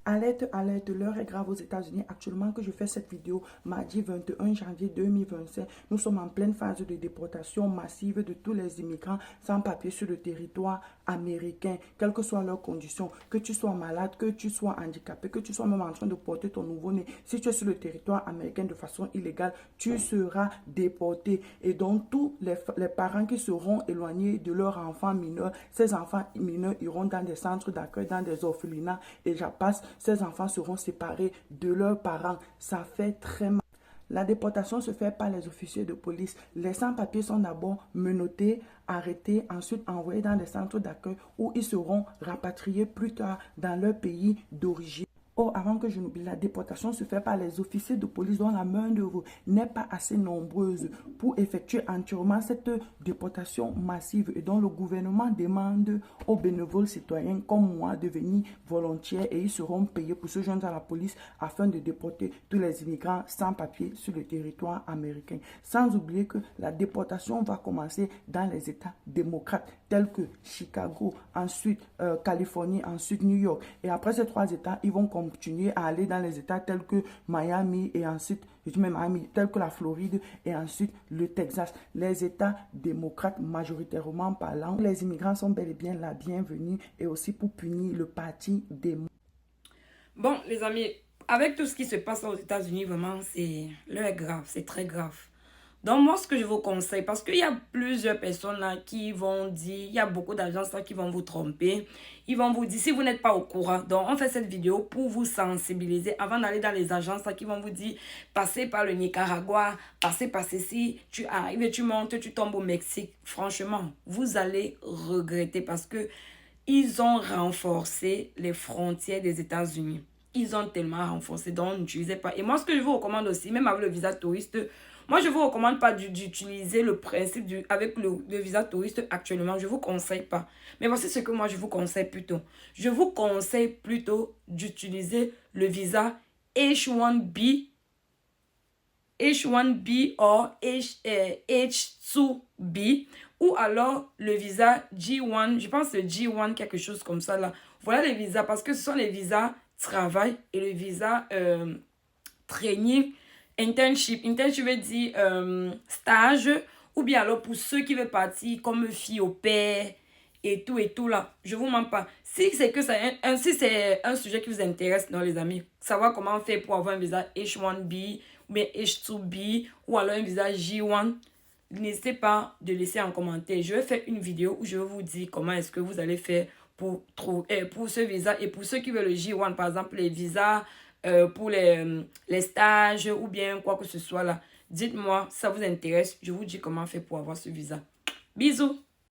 Alerte, alerte, l'heure est grave aux États-Unis. Actuellement que je fais cette vidéo, mardi 21 janvier 2025, nous sommes en pleine phase de déportation massive de tous les immigrants sans papier sur le territoire américain, quelles que soient leurs conditions, que tu sois malade, que tu sois handicapé, que tu sois même en train de porter ton nouveau-né. Si tu es sur le territoire américain de façon illégale, tu seras déporté. Et donc, tous les parents qui seront éloignés de leurs enfants mineurs, ces enfants mineurs iront dans des centres d'accueil, dans des orphelinats et j'en passe. Ces enfants seront séparés de leurs parents. Ça fait très mal. La déportation se fait par les officiers de police. Les sans-papiers sont d'abord menottés, arrêtés, ensuite envoyés dans des centres d'accueil où ils seront rapatriés plus tard dans leur pays d'origine. Oh, avant que je n'oublie, la déportation se fait par les officiers de police dont la main-d'œuvre n'est pas assez nombreuse pour effectuer entièrement cette déportation massive et dont le gouvernement demande aux bénévoles citoyens comme moi de venir volontiers et ils seront payés pour se joindre à la police afin de déporter tous les immigrants sans papier sur le territoire américain. Sans oublier que la déportation va commencer dans les États démocrates tels que Chicago, ensuite Californie, ensuite New York. Et après ces trois États, ils vont continuer à aller dans les États tels que Miami et ensuite, je dis même Miami, tels que la Floride et ensuite le Texas. Les États démocrates majoritairement parlant, les immigrants sont bel et bien la bienvenue et aussi pour punir le parti démocrate. Bon, les amis, avec tout ce qui se passe aux États-Unis, vraiment, c'est l'heure est grave, c'est très grave. Donc, moi, ce que je vous conseille, parce qu'il y a plusieurs personnes là qui vont dire, il y a beaucoup d'agences là qui vont vous tromper. Ils vont vous dire, si vous n'êtes pas au courant, donc on fait cette vidéo pour vous sensibiliser avant d'aller dans les agences là qui vont vous dire, passez par le Nicaragua, passez par ceci, tu arrives et tu montes, tu tombes au Mexique. Franchement, vous allez regretter parce que ils ont renforcé les frontières des États-Unis. Ils ont tellement renforcé, donc n'utilisez pas. Et moi, ce que je vous recommande aussi, même avec le visa touriste, moi, je ne vous recommande pas d'utiliser le principe avec le visa touriste actuellement. Je ne vous conseille pas. Mais voici ce que moi, je vous conseille plutôt. Je vous conseille plutôt d'utiliser le visa H1B, H1B ou H2B, ou alors le visa G1, je pense que c'est G1, quelque chose comme ça là. Voilà les visas, parce que ce sont les visas travail et le visa training, internship. Internship veut dire stage, ou bien alors pour ceux qui veulent partir comme fille au père et tout là. Je vous mens pas. Si c'est que si c'est un sujet qui vous intéresse, non les amis, savoir comment on fait pour avoir un visa H1B ou bien H2B ou alors un visa J1, n'hésitez pas de laisser en commentaire. Je vais faire une vidéo où je vais vous dire comment est-ce que vous allez faire pour ce visa. Et pour ceux qui veulent le J1, par exemple, les visas pour les stages ou bien quoi que ce soit là, dites-moi, ça vous intéresse. Je vous dis comment faire pour avoir ce visa. Bisous!